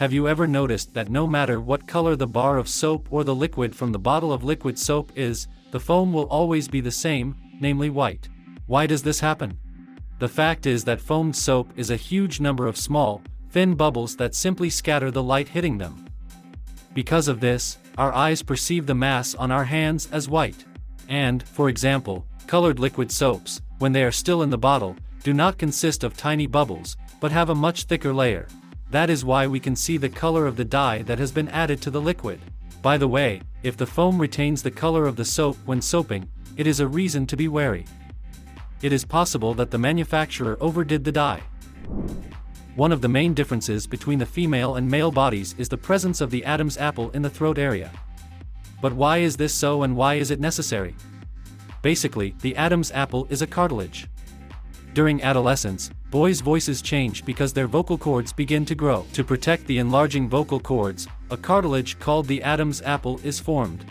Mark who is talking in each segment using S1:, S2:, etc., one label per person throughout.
S1: Have you ever noticed that no matter what color the bar of soap or the liquid from the bottle of liquid soap is, the foam will always be the same, namely white? Why does this happen? The fact is that foamed soap is a huge number of small, thin bubbles that simply scatter the light hitting them. Because of this, our eyes perceive the mass on our hands as white. And, for example, colored liquid soaps, when they are still in the bottle, do not consist of tiny bubbles, but have a much thicker layer. That is why we can see the color of the dye that has been added to the liquid. By the way, if the foam retains the color of the soap when soaping, it is a reason to be wary. It is possible that the manufacturer overdid the dye. One of the main differences between the female and male bodies is the presence of the Adam's apple in the throat area. But why is this so and why is it necessary? Basically, the Adam's apple is a cartilage. During adolescence, boys' voices change because their vocal cords begin to grow. To protect the enlarging vocal cords, a cartilage called the Adam's apple is formed.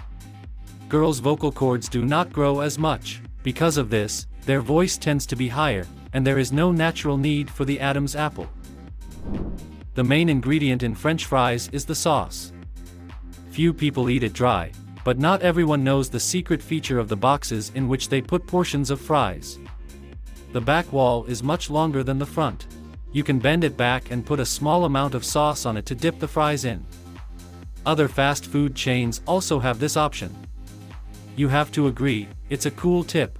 S1: Girls' vocal cords do not grow as much. Because of this, their voice tends to be higher, and there is no natural need for the Adam's apple. The main ingredient in French fries is the sauce. Few people eat it dry, but not everyone knows the secret feature of the boxes in which they put portions of fries. The back wall is much longer than the front. You can bend it back and put a small amount of sauce on it to dip the fries in. Other fast food chains also have this option. You have to agree, it's a cool tip.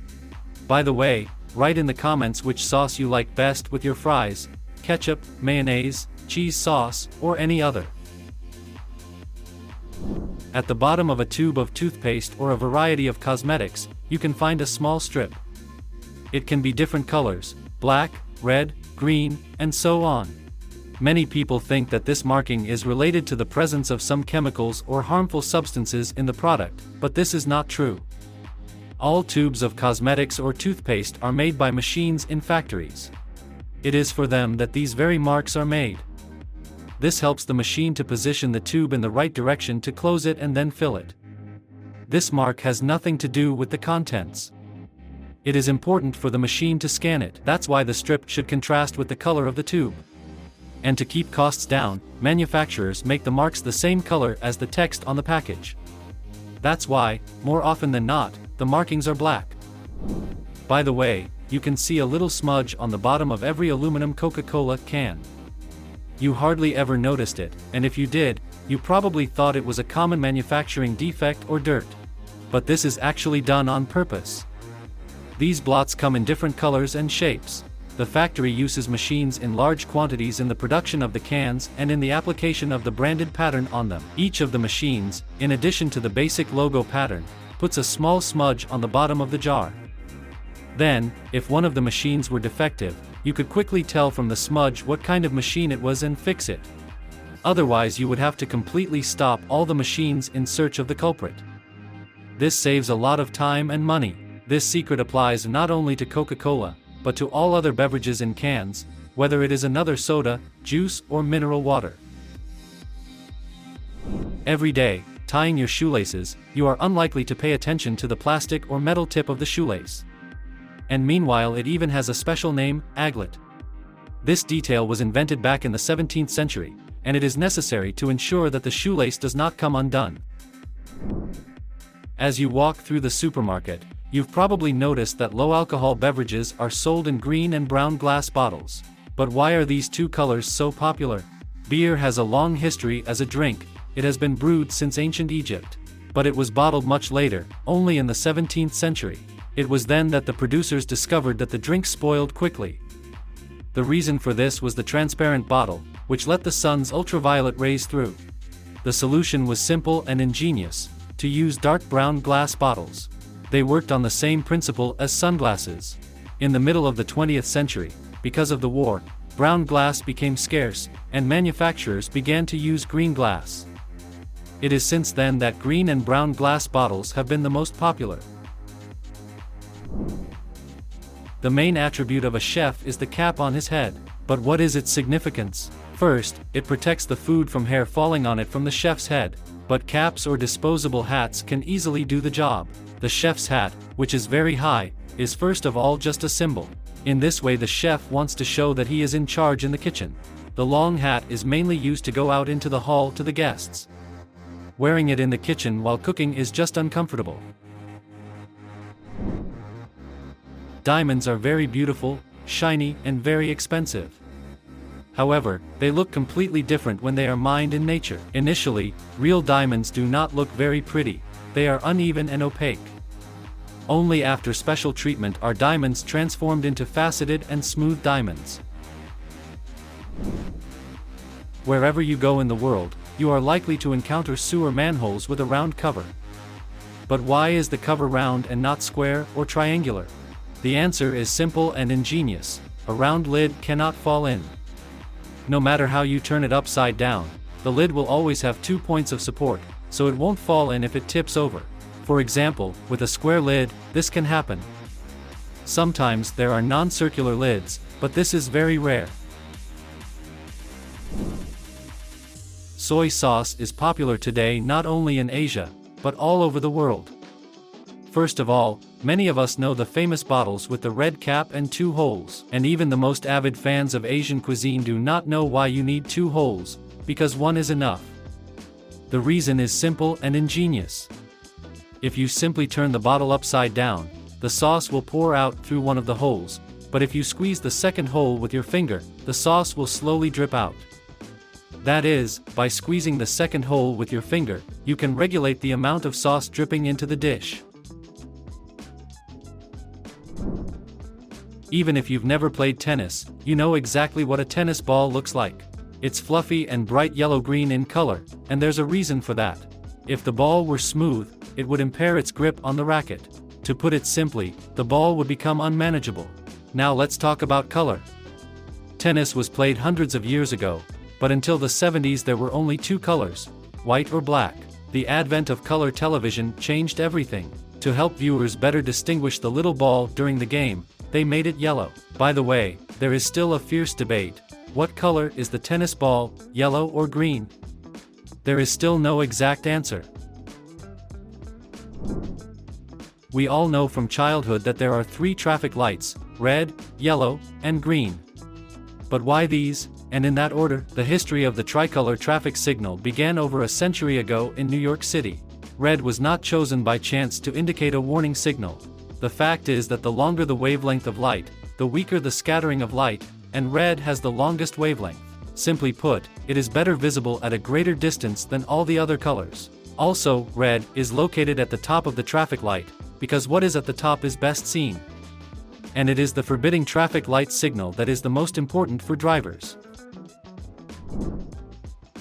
S1: By the way, write in the comments which sauce you like best with your fries: ketchup, mayonnaise, cheese sauce, or any other. At the bottom of a tube of toothpaste or a variety of cosmetics, you can find a small strip. It can be different colors: black, red, green, and so on. Many people think that this marking is related to the presence of some chemicals or harmful substances in the product, but this is not true. All tubes of cosmetics or toothpaste are made by machines in factories. It is for them that these very marks are made. This helps the machine to position the tube in the right direction to close it and then fill it. This mark has nothing to do with the contents. It is important for the machine to scan it. That's why the strip should contrast with the color of the tube. And to keep costs down, manufacturers make the marks the same color as the text on the package. That's why, more often than not, the markings are black. By the way, you can see a little smudge on the bottom of every aluminum Coca-Cola can. You hardly ever noticed it, and if you did, you probably thought it was a common manufacturing defect or dirt. But this is actually done on purpose. These blots come in different colors and shapes. The factory uses machines in large quantities in the production of the cans and in the application of the branded pattern on them. Each of the machines, in addition to the basic logo pattern, puts a small smudge on the bottom of the jar. Then, if one of the machines were defective, you could quickly tell from the smudge what kind of machine it was and fix it. Otherwise, you would have to completely stop all the machines in search of the culprit. This saves a lot of time and money. This secret applies not only to Coca-Cola, but to all other beverages in cans, whether it is another soda, juice, or mineral water. Every day, tying your shoelaces, you are unlikely to pay attention to the plastic or metal tip of the shoelace. And meanwhile, it even has a special name, aglet. This detail was invented back in the 17th century, and it is necessary to ensure that the shoelace does not come undone. As you walk through the supermarket, you've probably noticed that low-alcohol beverages are sold in green and brown glass bottles. But why are these two colors so popular? Beer has a long history as a drink. It has been brewed since ancient Egypt. But it was bottled much later, only in the 17th century. It was then that the producers discovered that the drink spoiled quickly. The reason for this was the transparent bottle, which let the sun's ultraviolet rays through. The solution was simple and ingenious: to use dark brown glass bottles. They worked on the same principle as sunglasses. In the middle of the 20th century, because of the war, brown glass became scarce, and manufacturers began to use green glass. It is since then that green and brown glass bottles have been the most popular. The main attribute of a chef is the cap on his head. But what is its significance? First, it protects the food from hair falling on it from the chef's head. But caps or disposable hats can easily do the job. The chef's hat, which is very high, is first of all just a symbol. In this way the chef wants to show that he is in charge in the kitchen. The long hat is mainly used to go out into the hall to the guests. Wearing it in the kitchen while cooking is just uncomfortable. Diamonds are very beautiful, shiny, and very expensive. However, they look completely different when they are mined in nature. Initially, real diamonds do not look very pretty. They are uneven and opaque. Only after special treatment are diamonds transformed into faceted and smooth diamonds. Wherever you go in the world, you are likely to encounter sewer manholes with a round cover. But why is the cover round and not square or triangular? The answer is simple and ingenious: a round lid cannot fall in. No matter how you turn it upside down, the lid will always have 2 points of support, so it won't fall in if it tips over. For example, with a square lid, this can happen. Sometimes there are non-circular lids, but this is very rare. Soy sauce is popular today not only in Asia, but all over the world. First of all, many of us know the famous bottles with the red cap and 2 holes. And even the most avid fans of Asian cuisine do not know why you need 2 holes, because 1 is enough. The reason is simple and ingenious. If you simply turn the bottle upside down, the sauce will pour out through one of the holes, but if you squeeze the second hole with your finger, the sauce will slowly drip out. That is, by squeezing the second hole with your finger, you can regulate the amount of sauce dripping into the dish. Even if you've never played tennis, you know exactly what a tennis ball looks like. It's fluffy and bright yellow-green in color, and there's a reason for that. If the ball were smooth, it would impair its grip on the racket. To put it simply, the ball would become unmanageable. Now let's talk about color. Tennis was played hundreds of years ago, but until the 70s there were only 2 colors, white or black. The advent of color television changed everything. To help viewers better distinguish the little ball during the game, they made it yellow. By the way, there is still a fierce debate. What color is the tennis ball, yellow or green? There is still no exact answer. We all know from childhood that there are 3 traffic lights: red, yellow, and green. But why these, and in that order? The history of the tricolor traffic signal began over a century ago in New York City. Red was not chosen by chance to indicate a warning signal. The fact is that the longer the wavelength of light, the weaker the scattering of light, and red has the longest wavelength. Simply put, it is better visible at a greater distance than all the other colors. Also, red is located at the top of the traffic light, because what is at the top is best seen. And it is the forbidding traffic light signal that is the most important for drivers.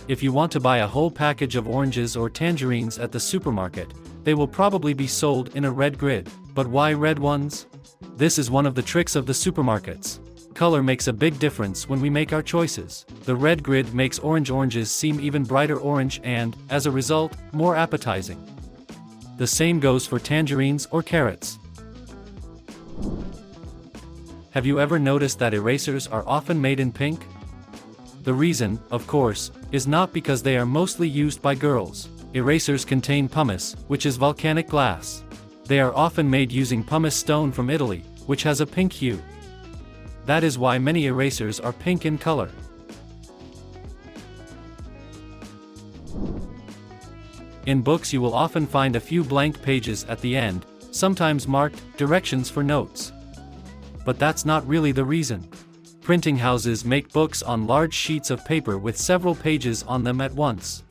S1: If you want to buy a whole package of oranges or tangerines at the supermarket, they will probably be sold in a red grid. But why red ones? This is one of the tricks of the supermarkets. Color makes a big difference when we make our choices. The red grid makes oranges seem even brighter orange and, as a result, more appetizing. The same goes for tangerines or carrots. Have you ever noticed that erasers are often made in pink? The reason, of course, is not because they are mostly used by girls. Erasers contain pumice, which is volcanic glass. They are often made using pumice stone from Italy, which has a pink hue. That is why many erasers are pink in color. In books you will often find a few blank pages at the end, sometimes marked directions for notes. But that's not really the reason. Printing houses make books on large sheets of paper with several pages on them at once.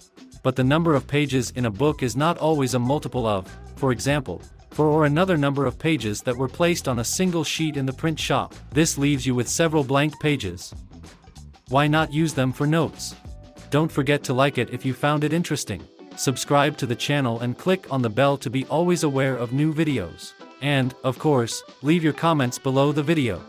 S1: But the number of pages in a book is not always a multiple of, for example, 4 or another number of pages that were placed on a single sheet in the print shop. This leaves you with several blank pages. Why not use them for notes? Don't forget to like it if you found it interesting. Subscribe to the channel and click on the bell to be always aware of new videos. And, of course, leave your comments below the video.